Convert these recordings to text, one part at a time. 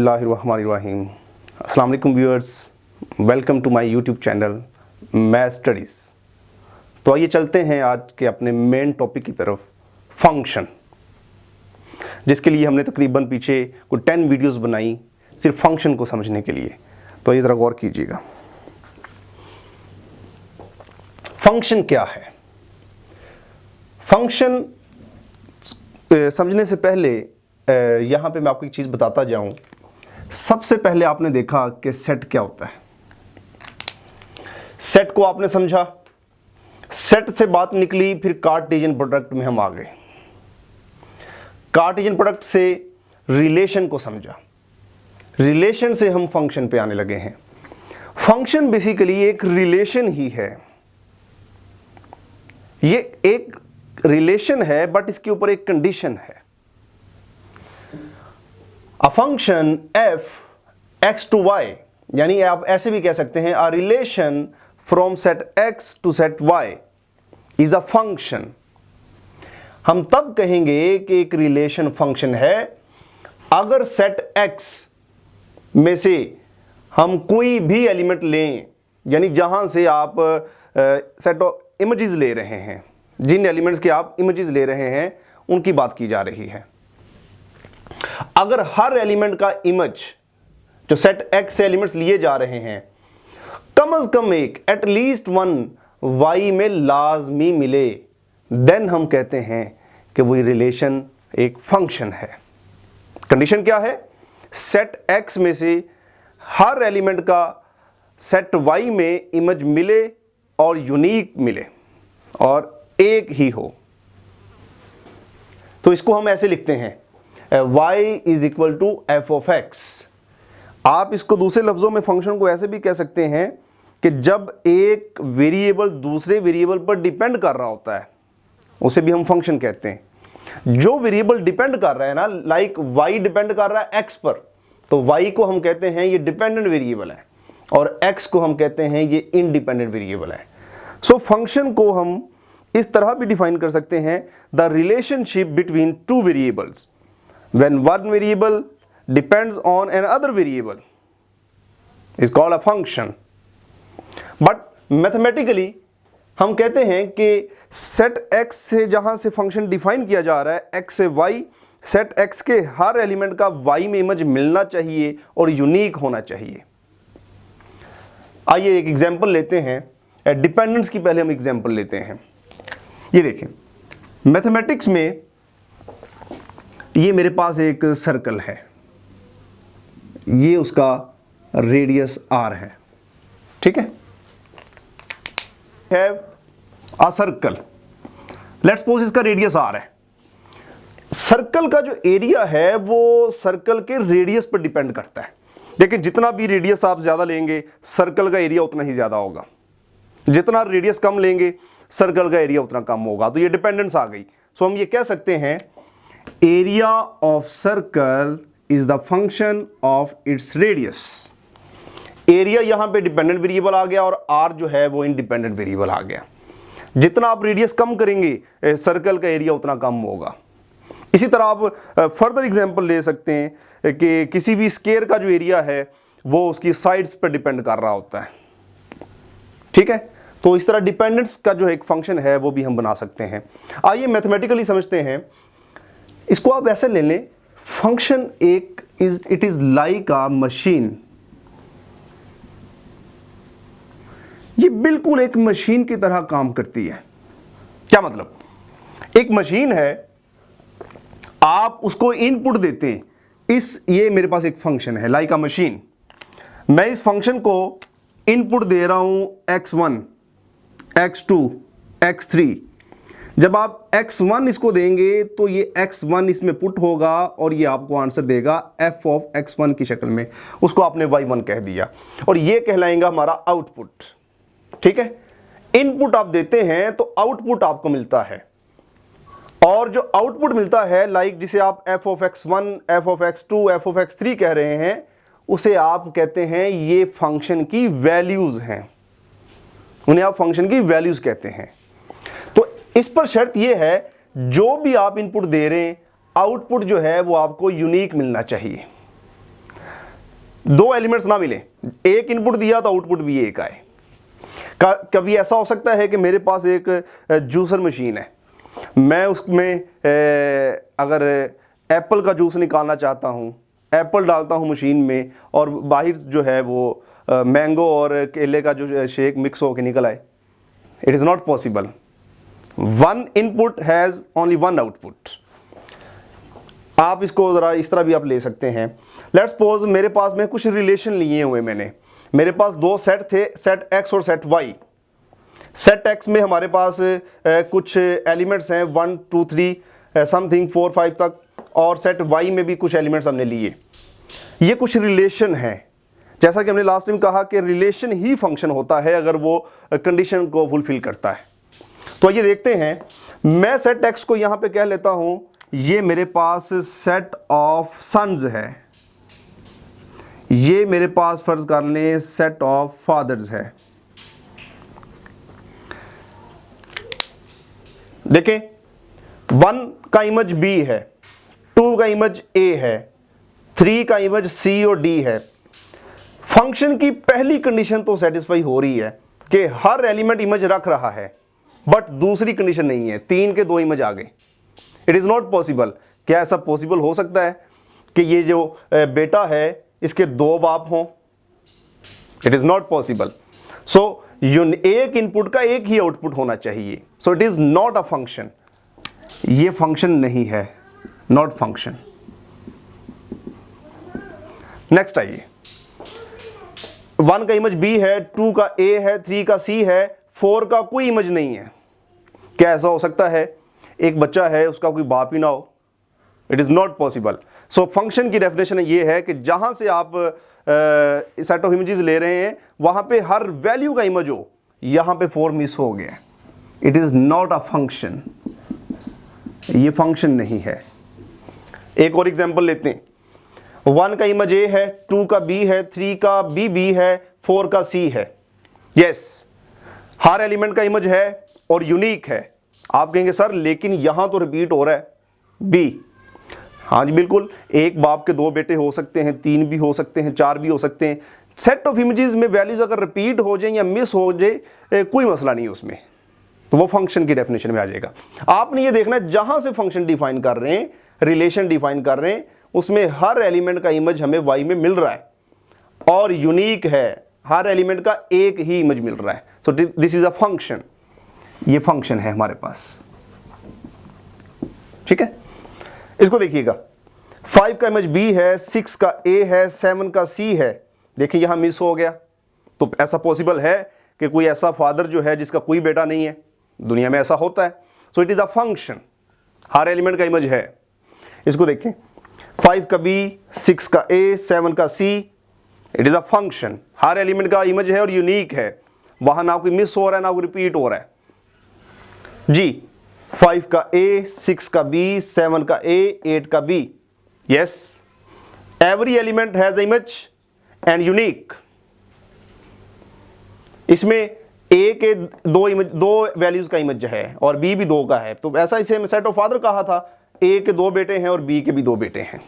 बिस्मिल्लाहिर्रहमानिर्रहीम। अस्सलाम वालेकुम viewers, welcome to my YouTube channel math studies. तो आइए चलते हैं आज के अपने मेन टॉपिक की तरफ, फंक्शन, जिसके लिए हमने तकरीबन पीछे कोई 10 वीडियोस बनाई सिर्फ फंक्शन को समझने के लिए। तो ये ज़रा गौर कीजिएगा, फंक्शन क्या है। फंक्शन समझने से पहले यहाँ पे मैं आपको एक चीज़ बताता जाऊँ। सबसे पहले आपने देखा कि सेट क्या होता है। सेट को आपने समझा, सेट से बात निकली, फिर कार्टेशियन प्रोडक्ट में हम आ गए। कार्टेशियन प्रोडक्ट से रिलेशन को समझा, रिलेशन से हम फंक्शन पे आने लगे हैं। फंक्शन बेसिकली एक रिलेशन ही है, ये एक रिलेशन है, बट इसके ऊपर एक कंडीशन है। A function f x to y, यानी आप ऐसे भी कह सकते हैं a relation from set x to set y is a function. हम तब कहेंगे कि एक रिलेशन फंक्शन है अगर सेट x में से हम कोई भी एलिमेंट लें, यानी जहां से आप सेट ऑफ इमेजेस ले रहे हैं, जिन एलिमेंट्स के आप इमेजेस ले रहे हैं उनकी बात की जा रही है। अगर हर एलिमेंट का इमेज जो सेट x से एलिमेंट्स लिए जा रहे हैं कम से कम एक एटलीस्ट वन y में लाजमी मिले, देन हम कहते हैं कि वही रिलेशन एक फंक्शन है। कंडीशन क्या है? सेट x में से हर एलिमेंट का सेट y में इमेज मिले और यूनिक मिले और एक ही हो। तो इसको हम ऐसे लिखते हैं y is equal to F of X. आप इसको दूसरे लफ्जों में फंक्शन को ऐसे भी कह सकते हैं कि जब एक वेरिएबल दूसरे वेरिएबल पर डिपेंड कर रहा होता है उसे भी हम फंक्शन कहते हैं। जो वेरिएबल डिपेंड कर रहा है ना, लाइक y डिपेंड कर रहा है x पर, तो y को हम कहते हैं ये डिपेंडेंट वेरिएबल है और x को हम कहते हैं ये इंडिपेंडेंट वेरिएबल है। सो फंक्शन को हम इस तरह भी डिफाइन कर सकते हैं, the relationship between two variables when one variable depends on another variable is called a function। but mathematically हम कहते हैं कि सेट x से जहां से फंक्शन डिफाइन किया जा रहा है x से y, सेट x के हर एलिमेंट का y में इमेज मिलना चाहिए और यूनिक होना चाहिए। आइए एक एग्जांपल लेते हैं, डिपेंडेंस की पहले हम एग्जांपल लेते हैं। ये देखें, मैथमेटिक्स में ये मेरे पास एक सर्कल है, ये उसका रेडियस r है, ठीक है। Have a circle, let's suppose इसका रेडियस r है। सर्कल का जो एरिया है वो सर्कल के रेडियस पर डिपेंड करता है, लेकिन जितना भी रेडियस आप ज्यादा लेंगे सर्कल का एरिया उतना ही ज्यादा होगा, जितना रेडियस कम लेंगे सर्कल का एरिया उतना कम होगा। तो ये डिपेंडेंस आ गई। सो हम ये कह सकते हैं area of circle is the function of its radius. Area यहां पे डिपेंडेंट वेरिएबल आ गया और आर जो है वो इंडिपेंडेंट वेरिएबल आ गया। जितना आप रेडियस कम करेंगे सर्कल का एरिया उतना कम होगा। इसी तरह आप फर्दर एग्जांपल ले सकते हैं कि किसी भी स्क्वायर का जो एरिया है वो उसकी साइड्स पर डिपेंड कर रहा होता है, ठीक है। तो इस तरह डिपेंडेंस का जो एक फंक्शन है वो भी हम बना सकते हैं। आइए मैथमेटिकली समझते हैं। इसको आप ऐसे ले लें, फंक्शन एक it is like a machine. ये बिल्कुल एक मशीन की तरह काम करती है। क्या मतलब? एक मशीन है, आप उसको इनपुट देते हैं, ये मेरे पास एक फंक्शन है लाइक अ मशीन। मैं इस फंक्शन को इनपुट दे रहा हूं x1, x2, x3। जब आप x1 इसको देंगे तो ये x1 इसमें पुट होगा और ये आपको आंसर देगा f ऑफ x1 की शक्ल में। उसको आपने y1 कह दिया और ये कहलाएगा हमारा आउटपुट, ठीक है। इनपुट आप देते हैं तो आउटपुट आपको मिलता है, और जो आउटपुट मिलता है लाइक जिसे आप f of x1, f of x2, f of x3 कह रहे हैं, उसे आप कहते हैं ये फंक्शन की वैल्यूज हैं, उन्हें आप फंक्शन की वैल्यूज कहते हैं। तो इस पर शर्त यह है जो भी आप इनपुट दे रहे हैं आउटपुट जो है वो आपको यूनिक मिलना चाहिए। दो एलिमेंट्स ना मिले, एक इनपुट दिया तो आउटपुट भी एक आए। कभी ऐसा हो सकता है कि मेरे पास एक जूसर मशीन है, मैं उसमें अगर एप्पल का जूस निकालना चाहता हूँ, एप्पल डालता हूँ मशीन में और बाहर जो है वो मैंगो और केले का जो शेक मिक्स होकर निकल आए, it is not possible. One input has only one output. आप इसको ज़रा इस तरह भी आप ले सकते हैं। लेट्स सपोज मेरे पास में कुछ रिलेशन लिए हुए, मेरे पास दो सेट थे, सेट एक्स और सेट वाई। सेट एक्स में हमारे पास कुछ एलिमेंट्स हैं 1 2 3 समथिंग 4 5 तक, और सेट वाई में भी कुछ एलिमेंट्स हमने लिए। ये कुछ रिलेशन है, जैसा कि हमने लास्ट टाइम कहा कि रिलेशन ही फंक्शन होता है अगर वो कंडीशन को फुलफिल करता है। तो ये देखते हैं, मैं सेट एक्स को यहाँ पे कह लेता हूँ, ये मेरे पास सेट ऑफ सन्स है, ये मेरे पास फर्ज कर लें सेट ऑफ फादर्स है। देखें, 1 का इमेज B है, 2 का इमेज A है, 3 का इमेज C और D है। फंक्शन की पहली कंडीशन तो सेटिस्फाई हो रही है कि हर एलिमेंट इमेज रख रहा है, बट दूसरी कंडीशन नहीं है, 3 के 2 इमेज आ गए। It is not possible. क्या ऐसा पॉसिबल हो सकता है कि ये जो बेटा है इसके 2 बाप हों? It is not possible. So एक इनपुट का एक ही आउटपुट होना चाहिए। So it is not a function. ये फंक्शन नहीं है, नॉट फंक्शन। नेक्स्ट आइए, 1 का इमेज B है, 2 का A है, 3 का C है, 4 का कोई इमेज नहीं है। क्या ऐसा हो सकता है? एक बच्चा है, उसका कोई बाप ही ना हो? It is not possible. So function की डेफिनेशन ये है कि जहाँ से आप सेट ऑफ इमेजेस ले रहे हैं वहाँ पे हर वैल्यू का इमेज हो। यहाँ पे 4 मिस हो गया, it is not a function. ये फंक्शन नहीं है। एक और एग्जांपल लेते हैं, 1 का इमेज A है, 2 का B है, 3 का B है, 4 का C है। यस, हर एलिमेंट का इमेज है और यूनिक है। आप कहेंगे सर लेकिन यहाँ तो रिपीट हो रहा है B। हाँ जी बिल्कुल, एक बाप के 2 बेटे हो सकते हैं, 3 भी हो सकते हैं, 4 भी हो सकते हैं। सेट ऑफ इमेजेस में वैल्यूज अगर रिपीट हो जाए या मिस हो जाए कोई मसला नहीं उसमें, तो वो फंक्शन की डेफिनेशन में आ जाएगा। आपने ये देखना है जहाँ से फंक्शन डिफाइन कर रहे हैं, रिलेशन डिफाइन कर रहे हैं, उसमें हर एलिमेंट का इमेज हमें वाई में मिल रहा है और यूनिक है, हर एलिमेंट का एक ही इमेज मिल रहा है। So this is a function. ये फंक्शन है हमारे पास, ठीक है। इसको देखिएगा, 5 का इमेज B है, 6 का A है, 7 का C है। देखिए यहां मिस हो गया। तो ऐसा पॉसिबल है कि कोई ऐसा फादर जो है जिसका कोई बेटा नहीं है? दुनिया में ऐसा होता है। So it is a function, her element का इमेज है। इसको देखें, 5 का B, 6 का A, 7 का C, it is a function. Her element का इमेज है और यूनिक है, वहां ना कोई मिस हो रहा है ना कोई रिपीट हो रहा है जी। 5 का A, 6 का B, 7 का A, 8 का B। Yes, every element has image and unique. इसमें A के 2 इमेज, 2 वैल्यूज का इमेज है और B भी 2 का है। तो ऐसा इसे सेट ऑफ फादर कहा था, A के 2 बेटे हैं और B के भी 2 बेटे हैं।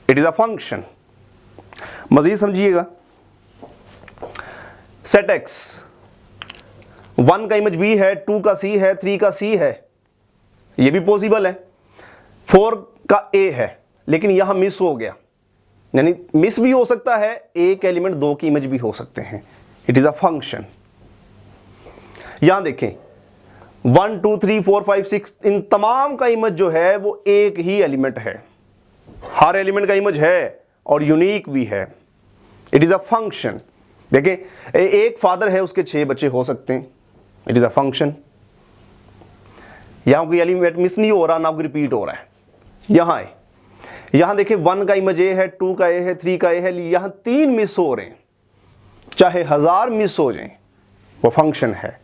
It is a function. मजीद समझिएगा, सेट X, 1 का इमेज B है, 2 का C है, 3 का C है। ये भी पॉसिबल है। 4 का A है लेकिन यहां मिस हो गया, यानी मिस भी हो सकता है, एक एलिमेंट 2 की इमेज भी हो सकते हैं। It is a function. यहां देखें, 1 2 3 4 5 6 इन तमाम का इमेज जो है वो एक ही एलिमेंट है, हर एलिमेंट का इमेज है और यूनिक भी है। It is a function. देखें, एक फादर है, उसके 6 बच्चे हो सकते हैं। It is a function. यहां कोई एलिमेंट मिस नहीं हो रहा, ना कोई रिपीट हो रहा है। यहां देखिए, 1 का इमेज A है, 2 का A है, 3 का A है, यहां 3 मिस हो रहे हैं, चाहे 1000 मिस हो जाएं, वो फंक्शन है।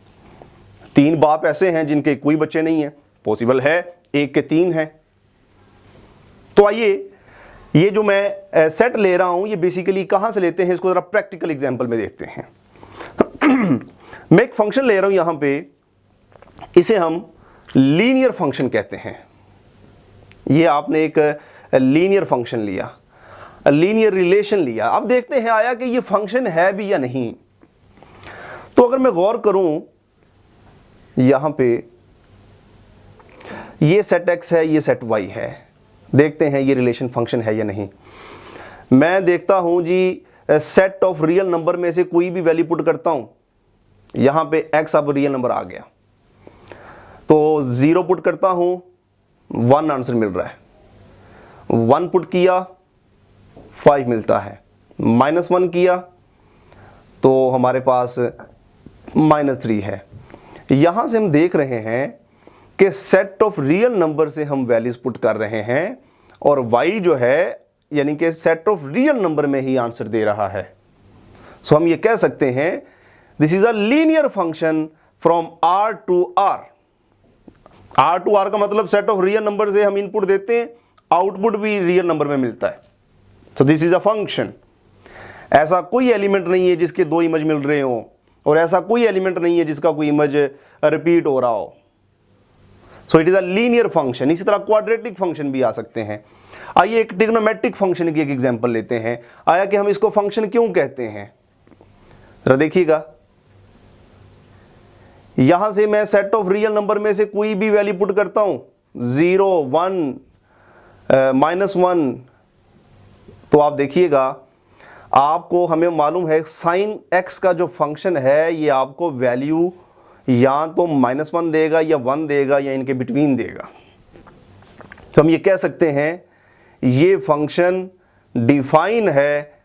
3 बाप ऐसे हैं जिनके कोई बच्चे नहीं है, पॉसिबल है 1 के 3 हैं। तो आइए, ये जो मैं सेट ले रहा हूं, ये बेसिकली कहां से लेते हैं, इसको जरा प्रैक्टिकल एग्जांपल में देखते हैं। मैं एक फंक्शन ले रहा हूं यहां पे, इसे हम लीनियर फंक्शन कहते हैं। ये आपने एक लीनियर फंक्शन लिया। लीनियर रिलेशन लिया। अब देखते हैं आया कि ये फंक्शन है भी या नहीं। तो अगर मैं गौर करूं यहां पे ये सेट x है, ये सेट y है, देखते हैं ये रिलेशन फंक्शन है या नहीं। मैं देखता हूं जी सेट ऑफ रियल नंबर में से कोई भी वैल्यू पुट करता हूं, यहां पे x अब रियल नंबर आ गया तो 0 पुट करता हूं, 1 आंसर मिल रहा है। 1 पुट किया 5 मिलता है, -1 किया तो हमारे पास -3 है। यहां से हम देख रहे हैं कि सेट ऑफ रियल नंबर से हम वैल्यूज पुट कर रहे हैं और y जो है यानी कि सेट ऑफ रियल नंबर में ही आंसर दे रहा है। सो हम ये कह सकते हैं this is a linear function from R to R। R to R का मतलब सेट ऑफ रियल नंबर से हम इनपुट देते हैं, आउटपुट भी रियल नंबर में मिलता है। So this is a function. ऐसा कोई एलिमेंट नहीं है जिसके 2 इमेज मिल रहे हो और ऐसा कोई एलिमेंट नहीं है जिसका कोई इमेज रिपीट हो रहा हो। So it is a linear function. इसी तरह क्वाड्रेटिक फंक्शन भी आ सकते हैं। आइए एक ट्रिग्नोमेट्रिक फंक्शन की एक एग्जांपल लेते हैं। आया कि हम इसको फंक्शन क्यों कहते हैं, जरा देखिएगा। यहां से मैं सेट ऑफ रियल नंबर में से कोई भी वैल्यू पुट करता हूं, 0, 1, -1, तो आप देखिएगा आपको हमें मालूम है साइन x का जो फंक्शन है ये आपको वैल्यू या तो -1 देगा या 1 देगा या इनके बिटवीन देगा। तो हम ये कह सकते हैं ये फंक्शन डिफाइन है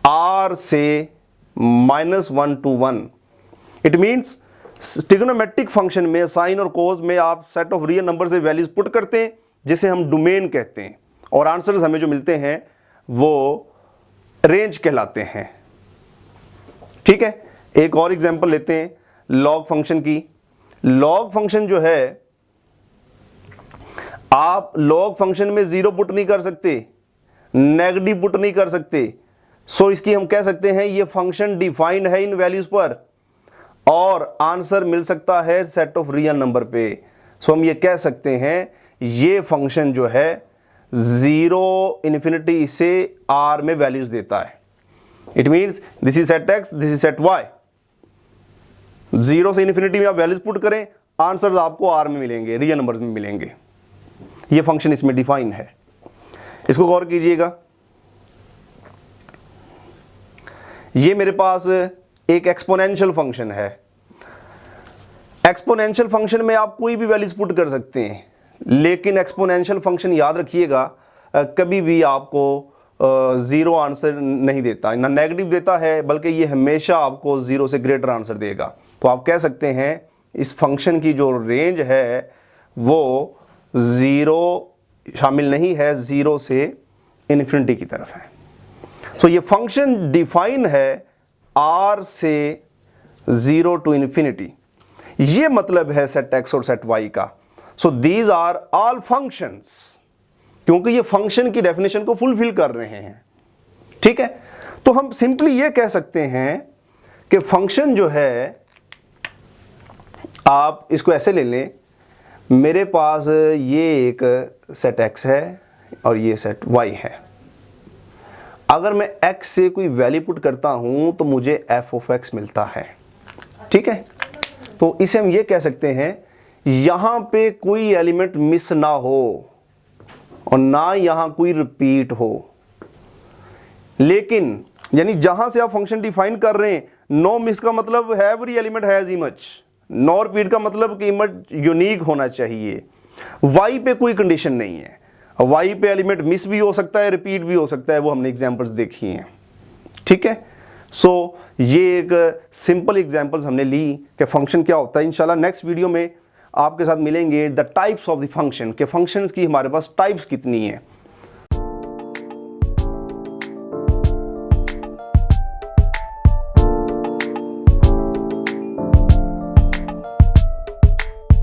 R से -1 to 1। It means trigonometric function में साइन और कोस में आप सेट ऑफ रियल नंबर से वैल्यूज पुट करते हैं जिसे हम डोमेन कहते हैं और आंसर्स हमें जो मिलते हैं वो रेंज कहलाते हैं। ठीक है, एक और एग्जांपल लेते हैं लॉग फंक्शन की। लॉग फंक्शन जो है आप लॉग फंक्शन में 0 पुट नहीं कर सकते, नेगेटिव पुट नहीं कर सकते। सो इसकी हम कह सकते हैं ये फंक्शन डिफाइंड है इन वैल्यूज पर और आंसर मिल सकता है सेट ऑफ रियल नंबर पे। सो हम ये कह सकते हैं ये फंक्शन जो है 0 इन्फिनिटी से R में वैल्यूज देता है। It means this is set x, this is set y। 0 से इन्फिनिटी में आप वैल्यूज पुट करें, आंसर्स आपको R में मिलेंगे, रियल नंबर्स में मिलेंगे। ये फंक्शन इसमें डिफाइन है। इसको गौर कीजिएगा। ये मेरे पास एक एक्सपोनेंशियल फंक्शन है। एक्सपोनेंशियल फंक्शन में आप कोई भी वैल्यूज पुट कर सकते हैं, लेकिन एक्सपोनेंशियल फंक्शन याद रखिएगा कभी भी आपको 0 आंसर नहीं देता, ना नेगेटिव देता है, बल्कि ये हमेशा आपको 0 से ग्रेटर आंसर देगा। तो आप कह सकते हैं इस फंक्शन की जो रेंज है वो 0 शामिल नहीं है, 0 से इन्फिनिटी की तरफ है। सो ये फंक्शन डिफाइन है R से 0 टू इन्फिनिटी। ये मतलब है सेट x और सेट y का। So these are all functions, क्योंकि ये फंक्शन की डेफिनेशन को फुलफिल कर रहे हैं। ठीक है, तो हम सिंपली ये कह सकते हैं कि फंक्शन जो है आप इसको ऐसे ले लें, मेरे पास ये एक सेट x है और ये सेट y है। अगर मैं x से कोई वैल्यू पुट करता हूं तो मुझे f ऑफ x मिलता है। ठीक है, तो इसे हम ये कह सकते हैं यहां पे कोई एलिमेंट मिस ना हो और ना यहां कोई रिपीट हो। लेकिन यानी जहां से आप फंक्शन डिफाइन कर रहे हैं, नो मिस का मतलब है every element has image, no repeat का मतलब कि इमेज यूनिक होना चाहिए। y पे कोई कंडीशन नहीं है, y पे एलिमेंट मिस भी हो सकता है, रिपीट भी हो सकता है, वो हमने एग्जांपल्स देखी हैं। ठीक है, सो ये एक सिंपल एग्जांपल्स हमने ली कि फंक्शन क्या होता है। इंशाल्लाह नेक्स्ट वीडियो में आपके साथ मिलेंगे the types of the function, के फंक्शंस की हमारे पास टाइप्स कितनी है।